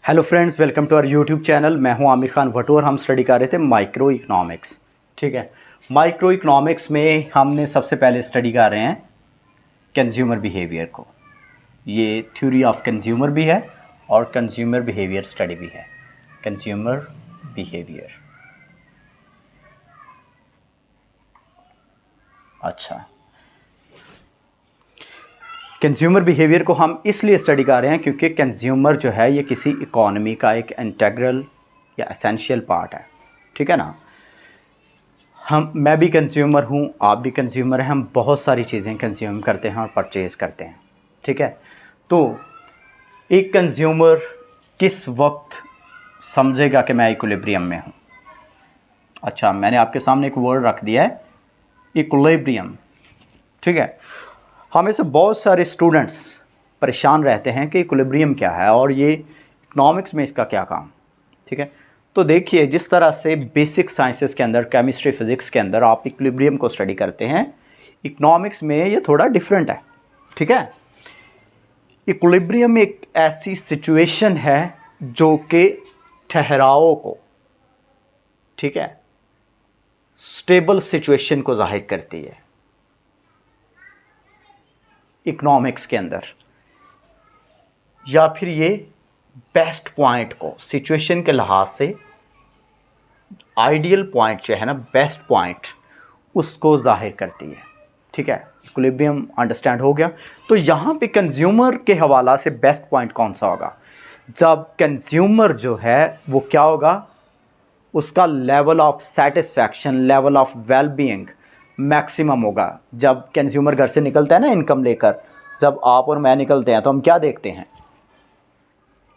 Hello friends, welcome to our YouTube channel. मैं हूं आमिर खान भट्टू और हम स्टडी कर रहे थे माइक्रो इकोनॉमिक्स। ठीक है, माइक्रो इकोनॉमिक्स में हमने सबसे पहले स्टडी कर रहे हैं कंज्यूमर बिहेवियर को। ये थ्योरी ऑफ कंज्यूमर भी है और कंज्यूमर बिहेवियर स्टडी भी है। कंज्यूमर बिहेवियर, अच्छा, कंज्यूमर बिहेवियर को हम इसलिए स्टडी कर रहे हैं क्योंकि कंज्यूमर जो है ये किसी इकोनॉमी का एक इंटीग्रल या एसेंशियल पार्ट है। ठीक है ना, मैं भी कंज्यूमर हूँ, आप भी कंज्यूमर हैं। हम बहुत सारी चीज़ें कंज्यूम करते हैं और परचेज़ करते हैं। ठीक है, तो एक कंज्यूमर किस वक्त समझेगा कि मैं इक्विलिब्रियम में हूँ? अच्छा, मैंने आपके सामने एक वर्ड रख दिया है, इक्विलिब्रियम। ठीक है, हमें से बहुत सारे स्टूडेंट्स परेशान रहते हैं कि इक्विलिब्रियम क्या है और ये इकोनॉमिक्स में इसका क्या काम। ठीक है, तो देखिए, जिस तरह से बेसिक साइंसेस के अंदर, केमिस्ट्री, फिज़िक्स के अंदर आप इक्विलिब्रियम को स्टडी करते हैं, इकोनॉमिक्स में ये थोड़ा डिफरेंट है। ठीक है, इक्विलिब्रियम एक ऐसी सिचुएशन है जो कि ठहराव को, ठीक है, स्टेबल सिचुएशन को जाहिर करती है इकोनॉमिक्स के अंदर, या फिर ये बेस्ट पॉइंट को सिचुएशन के लिहाज से आइडियल पॉइंट जो है ना, बेस्ट पॉइंट, उसको जाहिर करती है। ठीक है, इक्विलिब्रियम अंडरस्टैंड हो गया। तो यहाँ पे कंज्यूमर के हवाला से बेस्ट पॉइंट कौन सा होगा? जब कंज्यूमर जो है वो क्या होगा, उसका level of satisfaction, level of wellbeing maximum होगा। जब कंज्यूमर घर से निकलता है ना इनकम लेकर, जब आप और मैं निकलते हैं तो हम क्या देखते हैं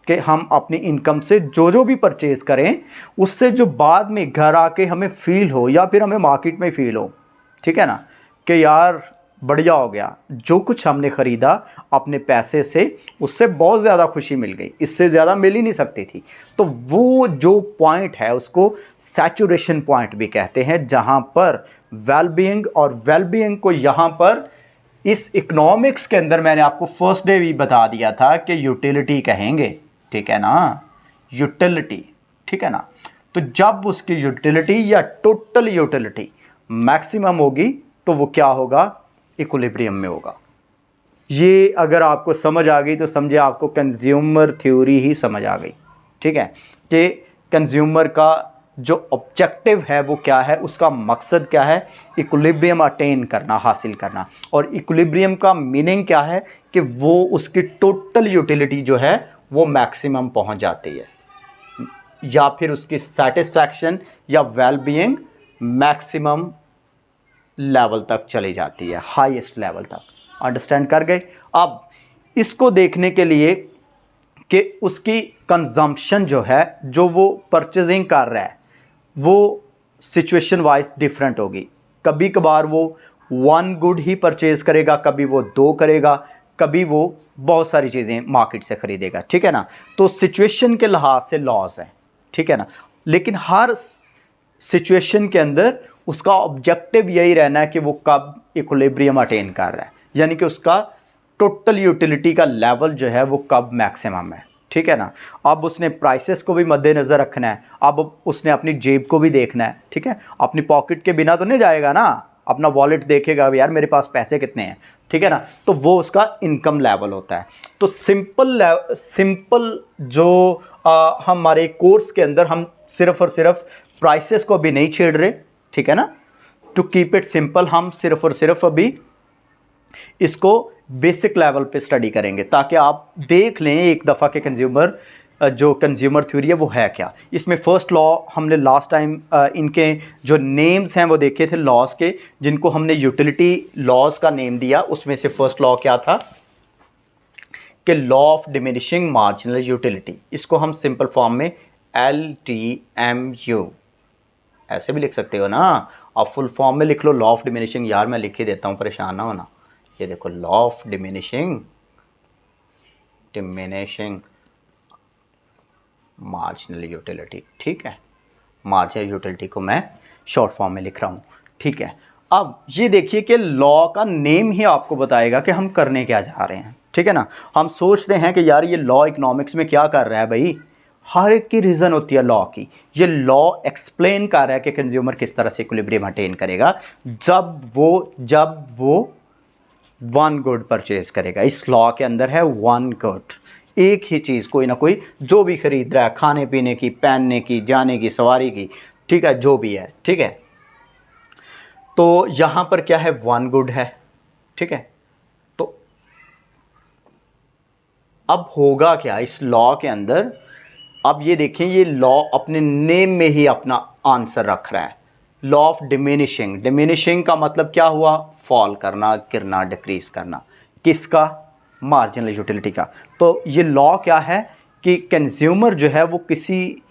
कि हम अपनी इनकम से जो जो भी परचेज़ करें, उससे जो बाद में घर आके हमें फ़ील हो या फिर हमें मार्केट में फ़ील हो, ठीक है ना, कि यार बढ़िया हो गया, जो कुछ हमने ख़रीदा अपने पैसे से, उससे बहुत ज़्यादा खुशी मिल गई, इससे ज़्यादा मिल ही नहीं सकती थी। तो वो जो पॉइंट है उसको सैचुरेशन पॉइंट भी कहते हैं, जहाँ पर वेलबीइंग, और वेलबीइंग को यहाँ पर इस इकोनॉमिक्स के अंदर मैंने आपको फर्स्ट डे भी बता दिया था कि यूटिलिटी कहेंगे। ठीक है ना, यूटिलिटी। ठीक है ना, तो जब उसकी यूटिलिटी या टोटल यूटिलिटी मैक्सिमम होगी तो वो क्या होगा, इक्विलिब्रियम में होगा। ये अगर आपको समझ आ गई तो समझे आपको कंज्यूमर थ्योरी ही समझ आ गई। ठीक है, कि कंज्यूमर का जो ऑब्जेक्टिव है वो क्या है, उसका मकसद क्या है, इक्विलिब्रियम अटेन करना, हासिल करना। और इक्विलिब्रियम का मीनिंग क्या है कि वो उसकी टोटल यूटिलिटी जो है वो मैक्सिमम पहुंच जाती है, या फिर उसकी सेटिस्फैक्शन या वेलबीइंग मैक्सिमम लेवल तक चली जाती है, हाईएस्ट लेवल तक। अंडरस्टैंड कर गए? अब इसको देखने के लिए कि उसकी कंजम्पशन जो है, जो वो परचेजिंग कर रहा है, वो सिचुएशन वाइज डिफरेंट होगी। कभी कभार वो वन गुड ही परचेज़ करेगा, कभी वो दो करेगा, कभी वो बहुत सारी चीज़ें मार्केट से ख़रीदेगा। ठीक है ना, तो सिचुएशन के लिहाज से लॉस है। ठीक है ना, लेकिन हर सिचुएशन के अंदर उसका ऑब्जेक्टिव यही रहना है कि वो कब इक्विलिब्रियम अटेन कर रहा है, यानी कि उसका टोटल यूटिलिटी का लेवल जो है वो कब मैक्सिमम है। ठीक है ना, अब उसने प्राइसेस को भी मद्देनज़र रखना है, अब उसने अपनी जेब को भी देखना है। ठीक है, अपनी पॉकेट के बिना तो नहीं जाएगा ना, अपना वॉलेट देखेगा, यार मेरे पास पैसे कितने हैं। ठीक है ना, तो वो उसका इनकम लेवल होता है। तो सिंपल जो हमारे कोर्स के अंदर हम सिर्फ़ और सिर्फ प्राइसेस को भी नहीं छेड़ रहे। ठीक है ना, टू कीप इट सिंपल, हम सिर्फ़ और सिर्फ अभी इसको बेसिक लेवल पे स्टडी करेंगे, ताकि आप देख लें एक दफ़ा के कंज्यूमर जो कंज्यूमर थ्योरी है वो है क्या। इसमें फ़र्स्ट लॉ हमने लास्ट टाइम इनके जो नेम्स हैं वो देखे थे लॉज के, जिनको हमने यूटिलिटी लॉज का नेम दिया। उसमें से फ़र्स्ट लॉ क्या था कि law of diminishing marginal utility. इसको हम सिंपल फॉर्म में LTMU ऐसे भी लिख सकते हो ना, आप फुल फॉर्म में लिख लो लॉ ऑफ डिमिनिशिंग। यार मैं लिख ही देता हूँ, परेशान ना होना। ये देखो, law of diminishing marginal utility. ठीक है, मार्जिनल यूटिलिटी को मैं शॉर्ट फॉर्म में लिख रहा हूँ। ठीक है, अब ये देखिए कि लॉ का नेम ही आपको बताएगा कि हम करने क्या जा रहे हैं। ठीक है ना, हम सोचते हैं कि यार ये लॉ इकोनॉमिक्स में क्या कर रहा है भाई, हर एक की रीज़न होती है लॉ की। ये लॉ एक्सप्लेन कर रहा है कि कंज्यूमर किस तरह से इक्विलिब्रियम अटेन करेगा जब वो वन गुड परचेज करेगा। इस लॉ के अंदर है वन गुड, एक ही चीज़, कोई ना कोई जो भी खरीद रहा है, खाने पीने की, पहनने की, जाने की, सवारी की, ठीक है, जो भी है, ठीक है। तो यहाँ पर क्या है, वन गुड है, ठीक है। तो अब होगा क्या इस लॉ के अंदर, अब ये देखें, ये लॉ अपने नेम में ही अपना आंसर रख रहा है। लॉ ऑफ डिमिनिशिंग, डिमिनिशिंग का मतलब क्या हुआ, फॉल करना, गिरना, डिक्रीज करना, किसका, मार्जिनल यूटिलिटी का। तो ये लॉ क्या है कि कंज्यूमर जो है वो किसी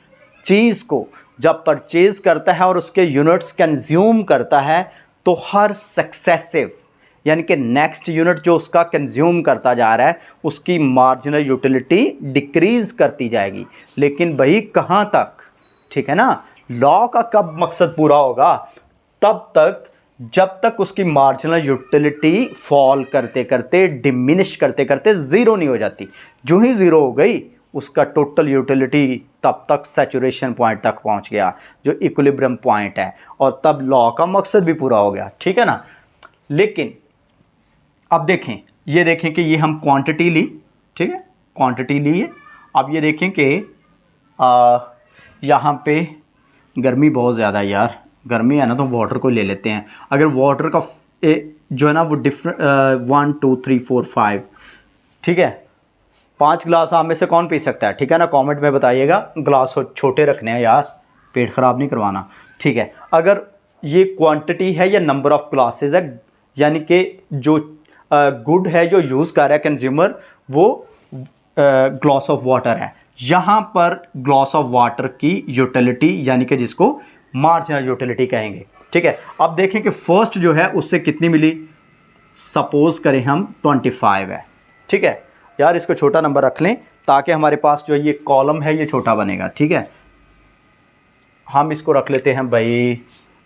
चीज़ को जब परचेज करता है और उसके यूनिट्स कंज्यूम करता है तो हर सक्सेसिव यानी कि नेक्स्ट यूनिट जो उसका कंज्यूम करता जा रहा है उसकी मार्जिनल यूटिलिटी डिक्रीज करती जाएगी। लेकिन भाई कहाँ तक, ठीक है ना। लॉ का कब मकसद पूरा होगा, तब तक जब तक उसकी मार्जिनल यूटिलिटी फॉल करते करते, डिमिनिश करते करते ज़ीरो नहीं हो जाती। जो ही ज़ीरो हो गई उसका टोटल यूटिलिटी तब तक सैचुरेशन पॉइंट तक पहुंच गया जो इक्विलिब्रियम पॉइंट है, और तब लॉ का मकसद भी पूरा हो गया, ठीक है ना। लेकिन अब देखें, ये देखें कि ये हम क्वांटिटी ली, ठीक है, क्वांटिटी ली है। अब ये देखें कि यहाँ पे गर्मी बहुत ज़्यादा है यार, गर्मी है ना, तो वाटर को ले लेते हैं। अगर वाटर का जो है ना वो डिफरेंट 1 2 3 4 5, ठीक है, 5 गिलास आप में से कौन पी सकता है, ठीक है ना, कमेंट में बताइएगा। ग्लास छोटे रखने हैं यार, पेट ख़राब नहीं करवाना, ठीक है। अगर ये क्वांटिटी है या नंबर ऑफ़ ग्लासेस है, यानी कि जो गुड है जो यूज़ कर रहा है कंज्यूमर वो ग्लास ऑफ वाटर है। यहाँ पर ग्लास ऑफ वाटर की यूटिलिटी यानी कि जिसको मार्जिनल यूटिलिटी कहेंगे, ठीक है। अब देखें कि फर्स्ट जो है उससे कितनी मिली, सपोज करें हम 25 है, ठीक है। यार इसको छोटा नंबर रख लें ताकि हमारे पास जो ये कॉलम है ये छोटा बनेगा, ठीक है। हम इसको रख लेते हैं भाई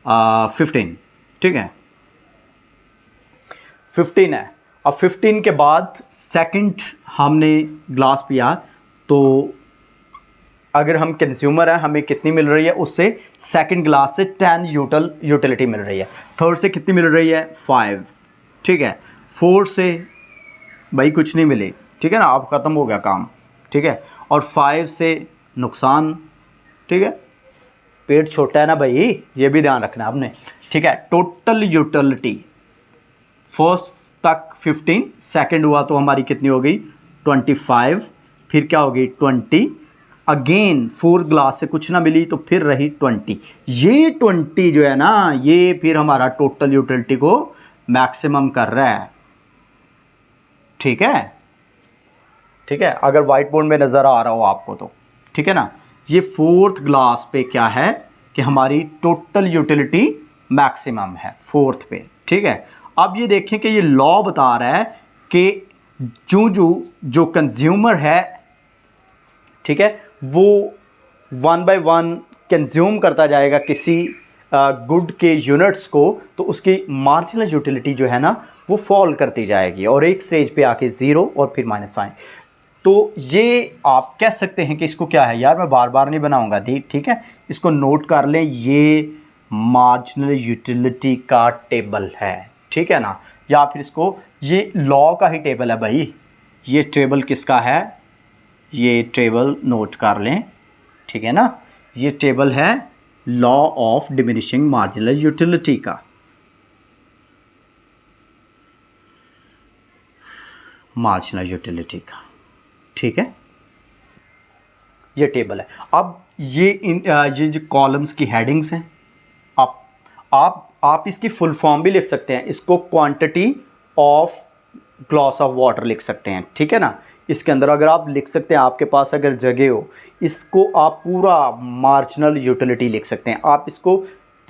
15, ठीक है, 15 है। अब 15 के बाद सेकंड हमने ग्लास पिया, तो अगर हम कंज्यूमर हैं हमें कितनी मिल रही है, उससे सेकंड ग्लास से 10 यूटिलिटी मिल रही है। थर्ड से कितनी मिल रही है, 5, ठीक है। 4 से भाई कुछ नहीं मिली, ठीक है ना, अब ख़त्म हो गया काम, ठीक है। और 5 से नुकसान, ठीक है, पेट छोटा है ना भाई, ये भी ध्यान रखना आपने, ठीक है। टोटल यूटिलिटी फर्स्ट तक 15, सेकंड हुआ तो हमारी कितनी हो गई 25, फिर क्या हो गई 20, अगेन 4 ग्लास से कुछ ना मिली तो फिर रही 20। ये 20 जो है ना ये फिर हमारा टोटल यूटिलिटी को मैक्सिमम कर रहा है, ठीक है, ठीक है। अगर वाइट बोर्ड में नज़र आ रहा हो आपको तो, ठीक है ना। ये 4th ग्लास पे क्या है कि हमारी टोटल यूटिलिटी मैक्सिमम है 4th पे, ठीक है। अब ये देखें कि ये लॉ बता रहा है कि जो कंज्यूमर है, ठीक है, वो 1 बाय 1 कंज्यूम करता जाएगा किसी गुड के यूनिट्स को, तो उसकी मार्जिनल यूटिलिटी जो है ना वो फॉल करती जाएगी और एक स्टेज पे आके 0 और फिर -5। तो ये आप कह सकते हैं कि इसको क्या है यार, मैं बार बार नहीं बनाऊंगा दी, ठीक है, इसको नोट कर लें, ये मार्जिनल यूटिलिटी का टेबल है, ठीक है ना। या फिर इसको, ये लॉ का ही टेबल है भाई, ये टेबल किसका है, ये टेबल नोट कर लें, ठीक है ना। ये टेबल है law of diminishing marginal utility का, मार्जिनल यूटिलिटी का, ठीक है, ये टेबल है। अब ये जो कॉलम्स की हेडिंग्स हैं, आप इसकी फुल फॉर्म भी लिख सकते हैं, इसको quantity of glass of water लिख सकते हैं, ठीक है ना। इसके अंदर अगर आप लिख सकते हैं, आपके पास अगर जगह हो, इसको आप पूरा मार्जिनल यूटिलिटी लिख सकते हैं, आप इसको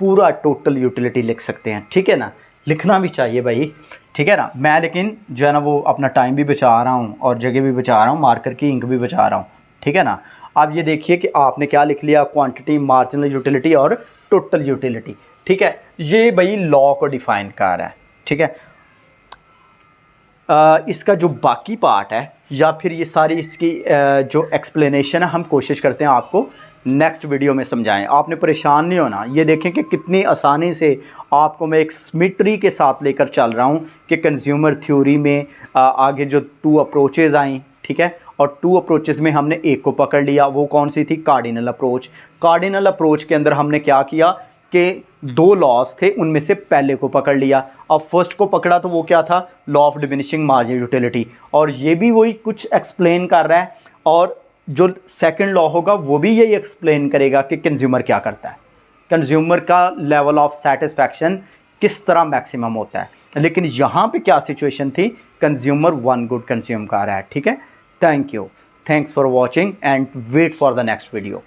पूरा टोटल यूटिलिटी लिख सकते हैं, ठीक है ना। लिखना भी चाहिए भाई, ठीक है ना। मैं लेकिन जो है ना वो अपना टाइम भी बचा रहा हूँ और जगह भी बचा रहा हूँ, मार्कर की इंक भी बचा रहा हूँ, ठीक है ना। अब ये देखिए कि आपने क्या लिख लिया, क्वांटिटी, मार्जिनल यूटिलिटी और टोटल यूटिलिटी, ठीक है। ये भाई लॉ को डिफाइन कर रहा है, ठीक है। इसका जो बाकी पार्ट है या फिर ये सारी इसकी जो एक्सप्लेनेशन है हम कोशिश करते हैं आपको नेक्स्ट वीडियो में समझाएं। आपने परेशान नहीं होना। ये देखें कि कितनी आसानी से आपको मैं एक सिमेट्री के साथ लेकर चल रहा हूँ कि कंज्यूमर थ्योरी में आगे जो 2 अप्रोचेज़ आई, ठीक है, और 2 अप्रोचेज़ में हमने एक को पकड़ लिया। वो कौन सी थी? Cardinal approach. कार्डिनल अप्रोच के अंदर हमने क्या किया कि 2 लॉज थे, उनमें से पहले को पकड़ लिया। अब फर्स्ट को पकड़ा तो वो क्या था? Law of diminishing marginal utility, और ये भी वही कुछ एक्सप्लेन कर रहा है। और जो सेकंड लॉ होगा वो भी यही एक्सप्लेन करेगा कि कंज्यूमर क्या करता है, कंज्यूमर का लेवल ऑफ सेटिस्फैक्शन किस तरह मैक्सिमम होता है। लेकिन यहाँ पे क्या सिचुएशन थी? कंज्यूमर 1 गुड कंज्यूम कर रहा है, ठीक है। Thank you, thanks for watching and wait for the next video.